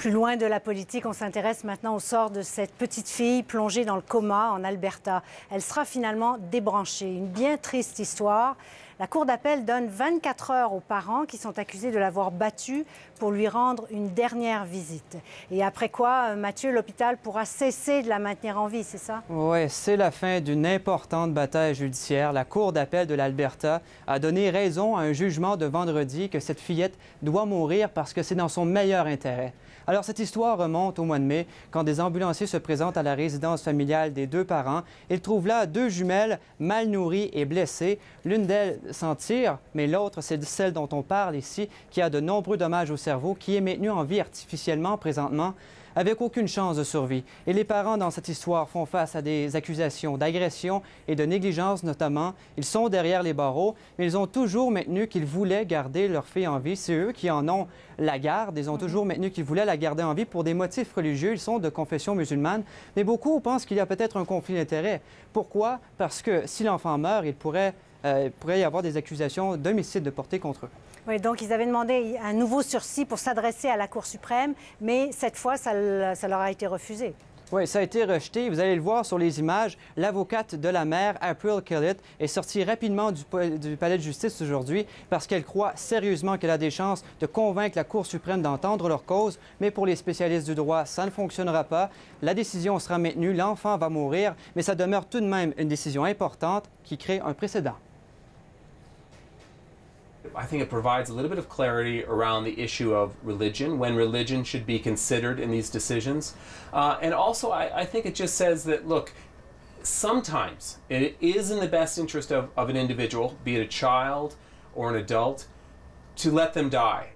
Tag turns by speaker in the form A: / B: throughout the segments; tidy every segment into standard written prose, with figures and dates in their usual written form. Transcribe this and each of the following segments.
A: Plus loin de la politique, on s'intéresse maintenant au sort de cette petite fille plongée dans le coma en Alberta. Elle sera finalement débranchée. Une bien triste histoire. La Cour d'appel donne 24 heures aux parents qui sont accusés de l'avoir battue pour lui rendre une dernière visite. Et après quoi, Mathieu, l'hôpital pourra cesser de la maintenir en vie, c'est ça?
B: Oui, c'est la fin d'une importante bataille judiciaire. La Cour d'appel de l'Alberta a donné raison à un jugement de vendredi que cette fillette doit mourir parce que c'est dans son meilleur intérêt. Alors, cette histoire remonte au mois de mai, quand des ambulanciers se présentent à la résidence familiale des deux parents. Ils trouvent là deux jumelles mal nourries et blessées. L'une d'elles s'en tire, mais l'autre, c'est celle dont on parle ici, qui a de nombreux dommages au cerveau, qui est maintenue en vie artificiellement présentement, avec aucune chance de survie. Et les parents dans cette histoire font face à des accusations d'agression et de négligence notamment. Ils sont derrière les barreaux, mais ils ont toujours maintenu qu'ils voulaient garder leur fille en vie. C'est eux qui en ont la garde. Ils ont toujours maintenu qu'ils voulaient la garder en vie pour des motifs religieux. Ils sont de confession musulmane. Mais beaucoup pensent qu'il y a peut-être un conflit d'intérêts. Pourquoi? Parce que si l'enfant meurt, il pourrait y avoir des accusations d'homicide de portée contre eux.
A: Oui, donc ils avaient demandé un nouveau sursis pour s'adresser à la Cour suprême, mais cette fois, ça leur a été refusé.
B: Oui, ça a été rejeté. Vous allez le voir sur les images. L'avocate de la mère, April Kellett, est sortie rapidement du palais de justice aujourd'hui parce qu'elle croit sérieusement qu'elle a des chances de convaincre la Cour suprême d'entendre leur cause. Mais pour les spécialistes du droit, ça ne fonctionnera pas. La décision sera maintenue, l'enfant va mourir, mais ça demeure tout de même une décision importante qui crée un précédent.
C: I think it provides a little bit of clarity around the issue of religion, when religion should be considered in these decisions. And also, I think it just says that, look, sometimes it is in the best interest of an individual, be it a child or an adult, to let them die.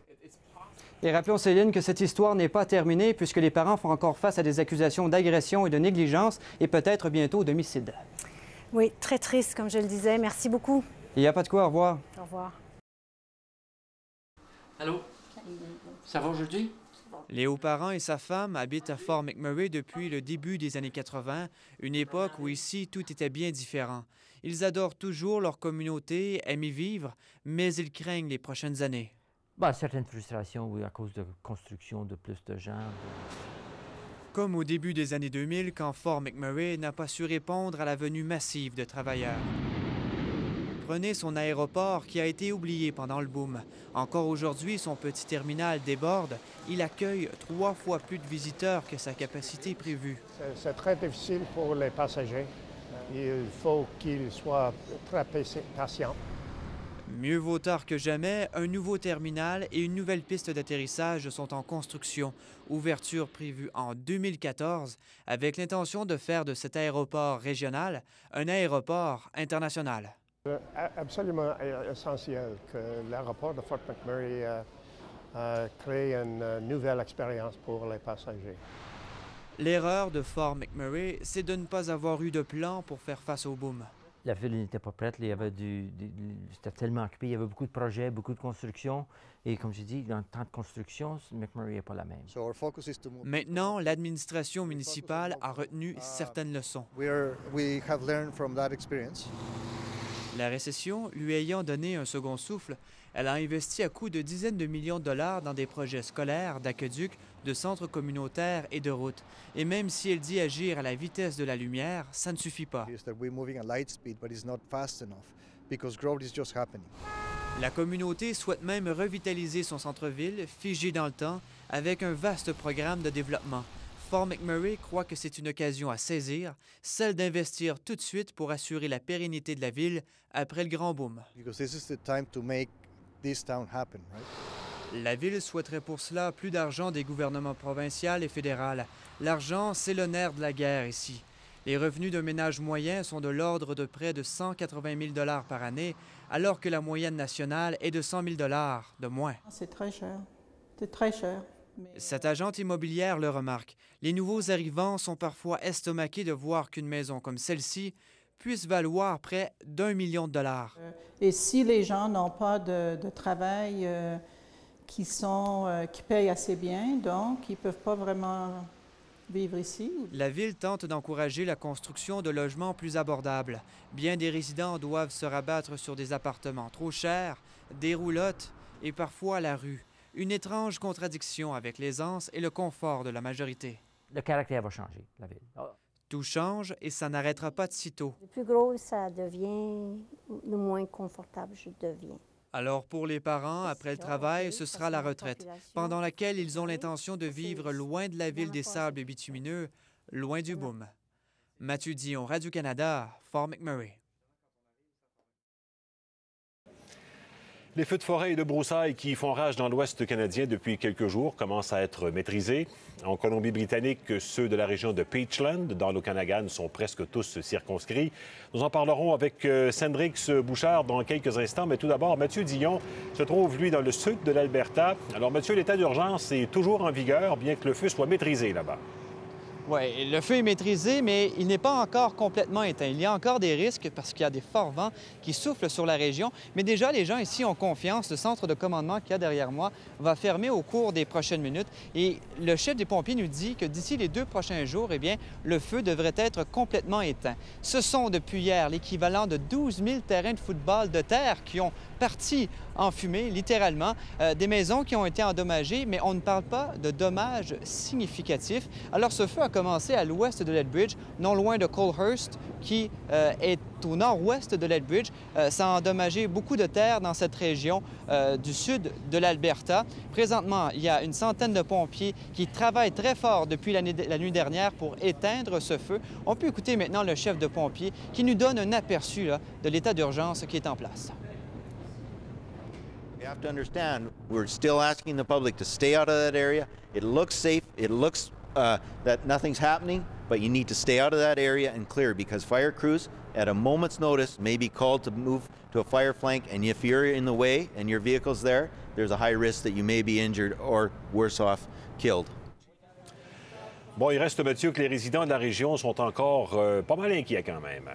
B: Et rappelons, Céline, que cette histoire n'est pas terminée puisque les parents font encore face à des accusations d'agression et de négligence et peut-être bientôt d'homicide.
A: Oui, très triste, comme je le disais. Merci beaucoup.
B: Il n'y a pas de quoi, au revoir.
A: Au revoir.
D: Allô? Ça va aujourd'hui?
E: Léo Parent et sa femme habitent à Fort McMurray depuis le début des années 80, une époque où ici tout était bien différent. Ils adorent toujours leur communauté, aiment y vivre, mais ils craignent les prochaines années.
D: Certaines frustrations, oui, à cause de construction de plus de gens.
E: Comme au début des années 2000, quand Fort McMurray n'a pas su répondre à la venue massive de travailleurs. Prenez son aéroport qui a été oublié pendant le boom. Encore aujourd'hui, son petit terminal déborde. Il accueille 3 fois plus de visiteurs que sa capacité prévue.
F: C'est très difficile pour les passagers. Il faut qu'ils soient très patients.
E: Mieux vaut tard que jamais, un nouveau terminal et une nouvelle piste d'atterrissage sont en construction. Ouverture prévue en 2014 avec l'intention de faire de cet aéroport régional un aéroport international.
F: Absolument essentiel que l'aéroport de Fort McMurray crée une nouvelle expérience pour les passagers.
E: L'erreur de Fort McMurray, c'est de ne pas avoir eu de plan pour faire face au boom.
D: La ville n'était pas prête, il y avait c'était tellement occupé, il y avait beaucoup de projets, beaucoup de construction. Et comme j'ai dit, dans le temps de construction, McMurray n'est pas la même.
E: Maintenant, l'administration municipale a retenu certaines leçons. La récession lui ayant donné un second souffle, elle a investi à coût de dizaines de millions de dollars dans des projets scolaires, d'aqueducs, de centres communautaires et de routes. Et même si elle dit agir à la vitesse de la lumière, ça ne suffit pas. La communauté souhaite même revitaliser son centre-ville, figé dans le temps, avec un vaste programme de développement. Fort McMurray croit que c'est une occasion à saisir, celle d'investir tout de suite pour assurer la pérennité de la ville après le grand boom. La ville souhaiterait pour cela plus d'argent des gouvernements provincial et fédéral. L'argent, c'est le nerf de la guerre ici. Les revenus d'un ménage moyen sont de l'ordre de près de 180 000 $ par année, alors que la moyenne nationale est de 100 000 $ de moins.
G: C'est très cher. C'est très cher.
E: Cette agente immobilière le remarque. Les nouveaux arrivants sont parfois estomaqués de voir qu'une maison comme celle-ci puisse valoir près d'1 million de $.
G: Et si les gens n'ont pas de travail qui payent assez bien, donc ils ne peuvent pas vraiment vivre ici.
E: La ville tente d'encourager la construction de logements plus abordables. Bien des résidents doivent se rabattre sur des appartements trop chers, des roulottes et parfois la rue. Une étrange contradiction avec l'aisance et le confort de la majorité.
D: Le caractère va changer, la ville.
E: Tout change et ça n'arrêtera pas de sitôt.
H: Le plus gros, ça devient, le moins confortable je deviens.
E: Alors pour les parents, après le travail, ce sera la retraite, pendant laquelle ils ont l'intention de vivre loin de la ville des sables bitumineux, loin du boom. Mathieu Dion, Radio-Canada, Fort McMurray.
I: Les feux de forêt et de broussailles qui font rage dans l'Ouest canadien depuis quelques jours commencent à être maîtrisés. En Colombie-Britannique, ceux de la région de Peachland, dans l'Okanagan, sont presque tous circonscrits. Nous en parlerons avec Sandrix Bouchard dans quelques instants, mais tout d'abord, Mathieu Dion se trouve, lui, dans le sud de l'Alberta. Alors, Mathieu, l'état d'urgence est toujours en vigueur, bien que le feu soit maîtrisé là-bas.
B: Oui, le feu est maîtrisé, mais il n'est pas encore complètement éteint. Il y a encore des risques parce qu'il y a des forts vents qui soufflent sur la région. Mais déjà, les gens ici ont confiance. Le centre de commandement qu'il y a derrière moi va fermer au cours des prochaines minutes. Et le chef des pompiers nous dit que d'ici les 2 prochains jours, eh bien, le feu devrait être complètement éteint. Ce sont depuis hier l'équivalent de 12 000 terrains de football de terre qui ont parti en fumée, littéralement. Des maisons qui ont été endommagées, mais on ne parle pas de dommages significatifs. Alors, ce feu a commencé à l'ouest de Lethbridge, non loin de Colehurst, qui est au nord-ouest de Lethbridge. Ça a endommagé beaucoup de terres dans cette région du sud de l'Alberta. Présentement, il y a une centaine de pompiers qui travaillent très fort depuis la nuit dernière pour éteindre ce feu. On peut écouter maintenant le chef de pompiers qui nous donne un aperçu là, de l'état d'urgence qui est en place.
J: You have to understand, we're still asking the public to stay out of that area. It looks safe, it looks that nothing's happening, but you need to stay out of that area and clear because fire crews at a moment's notice may be called to move to a fire flank, and if you're in the way and your vehicle's there, there's a high risk that you may be injured or, worse off, killed.
I: Bon, il reste, Mathieu, que les résidents de la région sont encore pas mal inquiets quand même.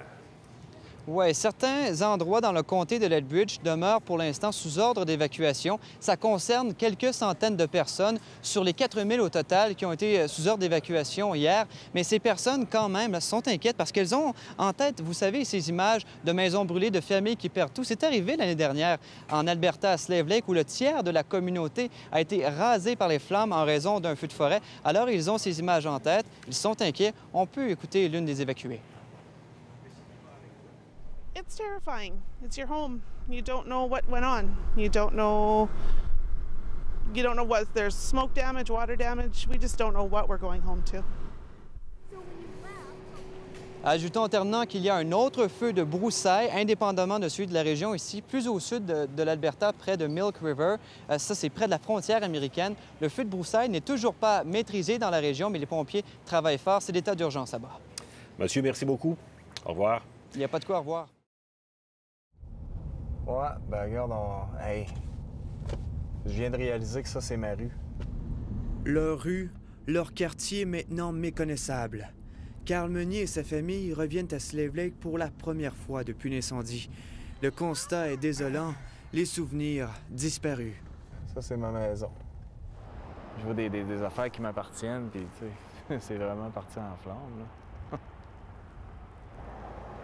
B: Oui, certains endroits dans le comté de Lethbridge demeurent pour l'instant sous ordre d'évacuation. Ça concerne quelques centaines de personnes sur les 4 000 au total qui ont été sous ordre d'évacuation hier. Mais ces personnes, quand même, là, sont inquiètes parce qu'elles ont en tête, vous savez, ces images de maisons brûlées, de familles qui perdent tout. C'est arrivé l'année dernière en Alberta, à Slave Lake, où le tiers de la communauté a été rasé par les flammes en raison d'un feu de forêt. Alors, ils ont ces images en tête. Ils sont inquiets. On peut écouter l'une des évacuées.
K: It's terrifying. It's your home. You don't know what went on. You don't know what there's smoke damage, water damage. We just don't know what we're going home to.
B: Ajoutons terminant qu'il y a un autre feu de broussailles, indépendamment de celui de la région ici, plus au sud de l'Alberta, près de Milk River. Ça, c'est près de la frontière américaine. Le feu de broussailles n'est toujours pas maîtrisé dans la région, mais les pompiers travaillent fort. C'est l'état d'urgence là-bas.
I: Monsieur, merci beaucoup. Au revoir.
B: Il n'y a pas de quoi, au revoir.
L: Ouais, ben regarde, hey, je viens de réaliser que ça, c'est ma rue.
E: Leur rue, leur quartier maintenant méconnaissable. Carl Meunier et sa famille reviennent à Slave Lake pour la première fois depuis l'incendie. Le constat est désolant, les souvenirs disparus.
L: Ça, c'est ma maison. Je vois des affaires qui m'appartiennent, puis tu sais, c'est vraiment parti en flammes, là.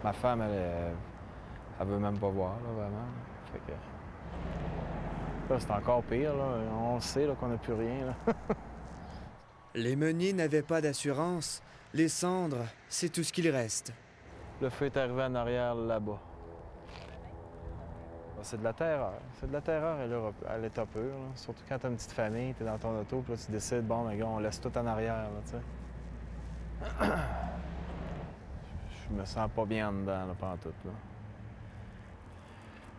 L: Ma femme, elle veut même pas voir, là, vraiment. Fait que... Là, c'est encore pire, là. On sait, là, qu'on n'a plus rien, là.
E: Les Meuniers n'avaient pas d'assurance. Les cendres, c'est tout ce qu'il reste.
L: Le feu est arrivé en arrière, là-bas. C'est de la terreur. C'est de la terreur à l'état pur, là. Surtout quand t'as une petite famille, t'es dans ton auto, puis là, tu décides, bon, mais gars, on laisse tout en arrière, là, tu sais. Je me sens pas bien en dedans, là, pantoute, là.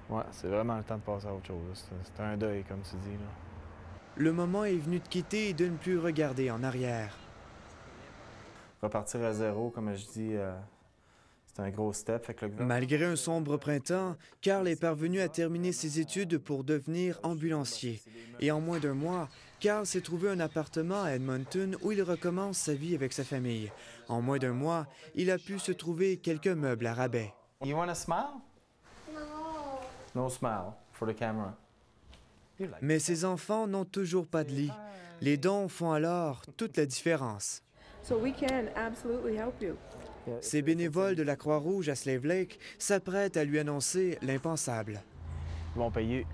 L: Ouais, c'est vraiment le temps de passer à autre chose. C'est un deuil, comme tu dis, là.
E: Le moment est venu de quitter et de ne plus regarder en arrière.
L: Repartir à zéro, comme je dis, c'est un gros step. Fait que
E: Malgré un sombre printemps, Carl est parvenu à terminer ses études pour devenir ambulancier. Et en moins d'1 mois, Carl s'est trouvé un appartement à Edmonton où il recommence sa vie avec sa famille. En moins d'1 mois, il a pu se trouver quelques meubles à rabais.
L: You want a smile? No smile for the camera.
E: Mais ses enfants n'ont toujours pas de lit. Les dons font alors toute la différence. Ces bénévoles de la Croix-Rouge à Slave Lake s'apprêtent à lui annoncer l'impensable.
L: Ils vont payer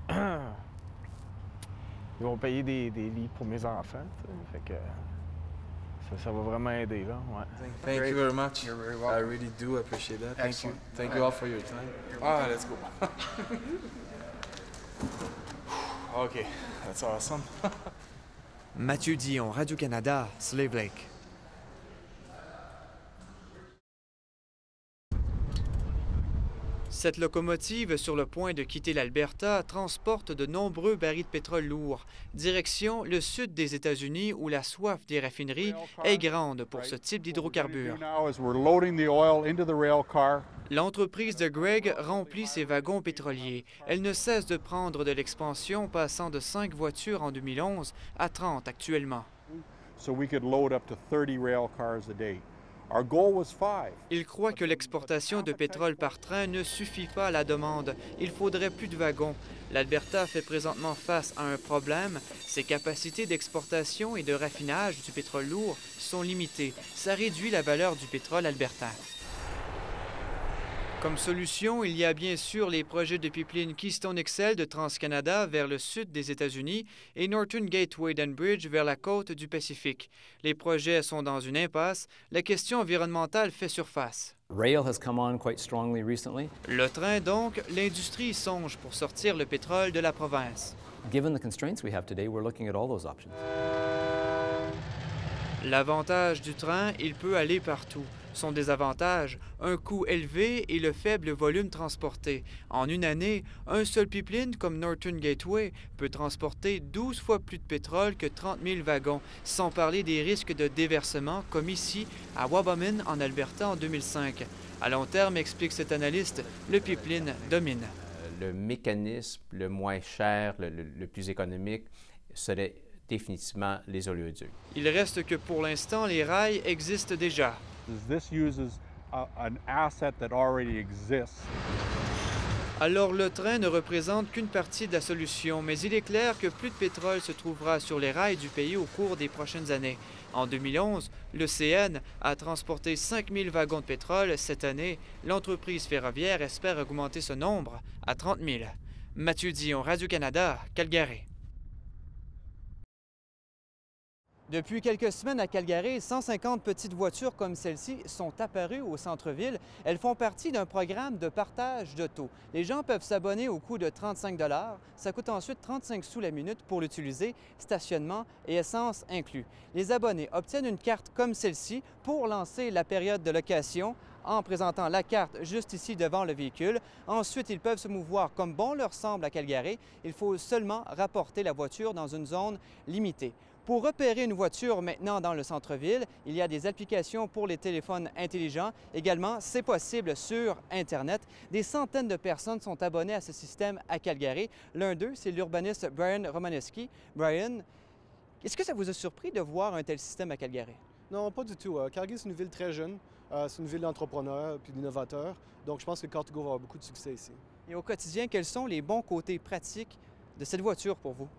L: Ils vont payer des lits pour mes enfants. Fait que ça va vraiment aider, là. Ouais.
M: Thank you very much. You're very welcome. I really do appreciate that. Thank you. Thank you all for your time. Ah, let's go. OK, that's awesome.
E: Mathieu Dion, Radio-Canada, Slave Lake. Cette locomotive, sur le point de quitter l'Alberta, transporte de nombreux barils de pétrole lourd. Direction le sud des États-Unis, où la soif des raffineries est grande pour ce type d'hydrocarbures. L'entreprise de Greg remplit ses wagons pétroliers. Elle ne cesse de prendre de l'expansion, passant de 5 voitures en 2011 à 30 actuellement. Il croit que l'exportation de pétrole par train ne suffit pas à la demande. Il faudrait plus de wagons. L'Alberta fait présentement face à un problème. Ses capacités d'exportation et de raffinage du pétrole lourd sont limitées. Ça réduit la valeur du pétrole albertain. Comme solution, il y a bien sûr les projets de pipeline Keystone XL de TransCanada vers le sud des États-Unis et Northern Gateway d'Enbridge vers la côte du Pacifique. Les projets sont dans une impasse. La question environnementale fait surface.
N: Rail has come on quite strongly recently.
E: Le train, donc, l'industrie y songe pour sortir le pétrole de la province.
N: Given the constraints we have today, we're looking at all those options.
E: L'avantage du train, il peut aller partout. Son désavantage, un coût élevé et le faible volume transporté. En une année, un seul pipeline comme Northern Gateway peut transporter 12 fois plus de pétrole que 30 000 wagons, sans parler des risques de déversement comme ici à Wabamun en Alberta en 2005. À long terme, explique cet analyste, le pipeline domine.
O: Le mécanisme le moins cher, le plus économique, serait définitivement les oléoducs.
E: Il reste que pour l'instant, les rails existent déjà. Alors le train ne représente qu'une partie de la solution, mais il est clair que plus de pétrole se trouvera sur les rails du pays au cours des prochaines années. En 2011, le CN a transporté 5000 wagons de pétrole. Cette année, l'entreprise ferroviaire espère augmenter ce nombre à 30 000. Mathieu Dion, Radio-Canada, Calgary. Depuis quelques semaines à Calgary, 150 petites voitures comme celle-ci sont apparues au centre-ville. Elles font partie d'un programme de partage d'auto. Les gens peuvent s'abonner au coût de 35 $. Ça coûte ensuite 35 sous la minute pour l'utiliser, stationnement et essence inclus. Les abonnés obtiennent une carte comme celle-ci pour lancer la période de location en présentant la carte juste ici devant le véhicule. Ensuite, ils peuvent se mouvoir comme bon leur semble à Calgary. Il faut seulement rapporter la voiture dans une zone limitée. Pour repérer une voiture maintenant dans le centre-ville, il y a des applications pour les téléphones intelligents. Également, c'est possible sur Internet. Des centaines de personnes sont abonnées à ce système à Calgary. L'un d'eux, c'est l'urbaniste Brian Romaneski. Brian, est-ce que ça vous a surpris de voir un tel système à Calgary?
P: Non, pas du tout. Calgary, c'est une ville très jeune. C'est une ville d'entrepreneurs et d'innovateurs. Donc, je pense que Car2Go va avoir beaucoup de succès ici.
E: Et au quotidien, quels sont les bons côtés pratiques de cette voiture pour vous?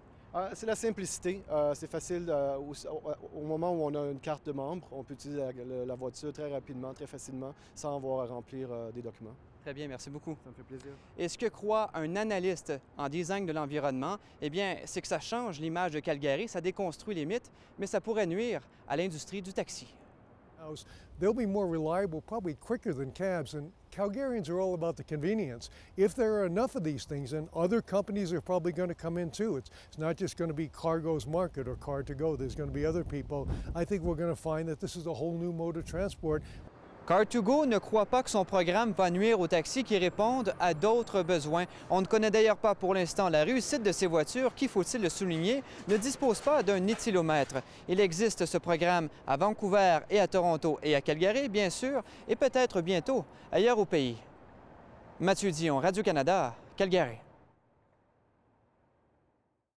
P: C'est la simplicité. C'est facile. Au moment où on a une carte de membre, on peut utiliser la voiture très rapidement, très facilement, sans avoir à remplir des documents.
E: Très bien, merci beaucoup.
P: Ça me fait plaisir.
E: Et ce que croit un analyste en design de l'environnement, eh bien, c'est que ça change l'image de Calgary, ça déconstruit les mythes, mais ça pourrait nuire à l'industrie du taxi.
Q: They'll be more reliable, probably quicker than cabs, and Calgarians are all about the convenience. If there are enough of these things, then other companies are probably going to come in too. It's not just going to be Car2Go's market or Car2Go. There's going to be other people. I think we're going to find that this is a whole new mode of transport.
E: Car2Go ne croit pas que son programme va nuire aux taxis qui répondent à d'autres besoins. On ne connaît d'ailleurs pas pour l'instant la réussite de ces voitures qui, faut-il le souligner, ne disposent pas d'un éthylomètre. Il existe ce programme à Vancouver et à Toronto et à Calgary, bien sûr, et peut-être bientôt ailleurs au pays. Mathieu Dion, Radio-Canada, Calgary.